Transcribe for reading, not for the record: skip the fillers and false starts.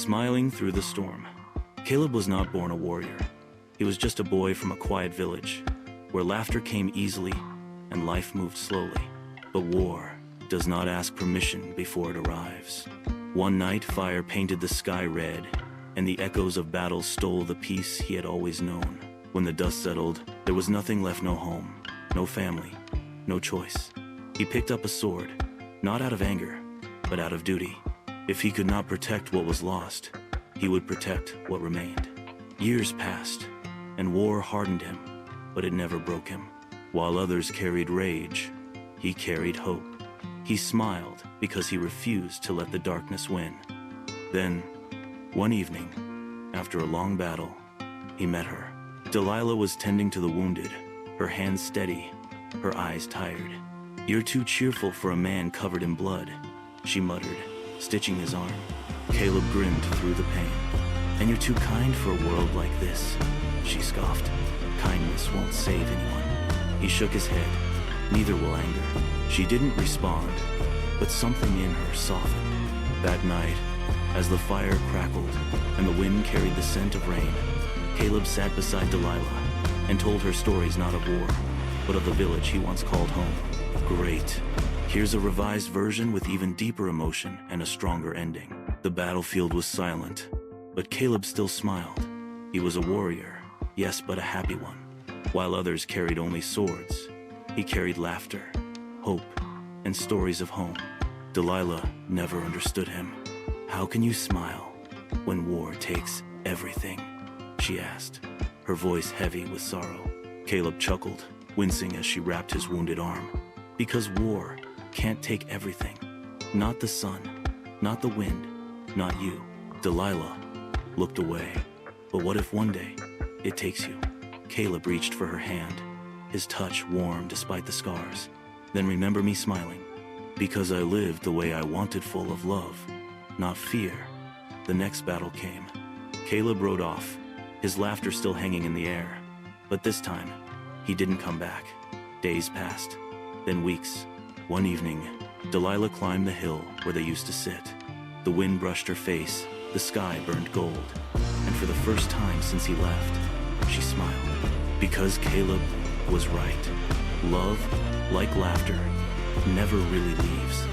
Smiling through the storm. Caleb was not born a warrior. He was just a boy from a quiet village, where laughter came easily and life moved slowly. But war does not ask permission before it arrives. One night, fire painted the sky red, and the echoes of battle stole the peace he had always known. When the dust settled, there was nothing left, no home, no family, no choice. He picked up a sword, not out of anger, but out of duty. If he could not protect what was lost, he would protect what remained. Years passed, and war hardened him, but it never broke him. While others carried rage, he carried hope. He smiled because he refused to let the darkness win. Then, one evening, after a long battle, he met her. Delilah was tending to the wounded, her hands steady, her eyes tired. "You're too cheerful for a man covered in blood," she muttered, stitching his arm. Caleb grinned through the pain. "And you're too kind for a world like this," she scoffed. "Kindness won't save anyone." He shook his head. "Neither will anger." She didn't respond, but something in her softened. That night, as the fire crackled and the wind carried the scent of rain, Caleb sat beside Delilah and told her stories not of war, but of the village he once called home. Great. Here's a revised version with even deeper emotion and a stronger ending. The battlefield was silent, but Caleb still smiled. He was a warrior, yes, but a happy one. While others carried only swords, he carried laughter, hope, and stories of home. Delilah never understood him. "How can you smile when war takes everything?" she asked, her voice heavy with sorrow. Caleb chuckled, wincing as she wrapped his wounded arm. "Because war can't take everything. Not the sun, not the wind, not you." Delilah looked away. "But what if one day it takes you?" Caleb reached for her hand, his touch warm despite the scars. "Then remember me smiling, because I lived the way I wanted, full of love, not fear." The next battle came. Caleb rode off, his laughter still hanging in the air. But this time, he didn't come back. Days passed, then weeks. One evening, Delilah climbed the hill where they used to sit. The wind brushed her face, the sky burned gold, and for the first time since he left, she smiled. Because Caleb was right. Love, like laughter, never really leaves.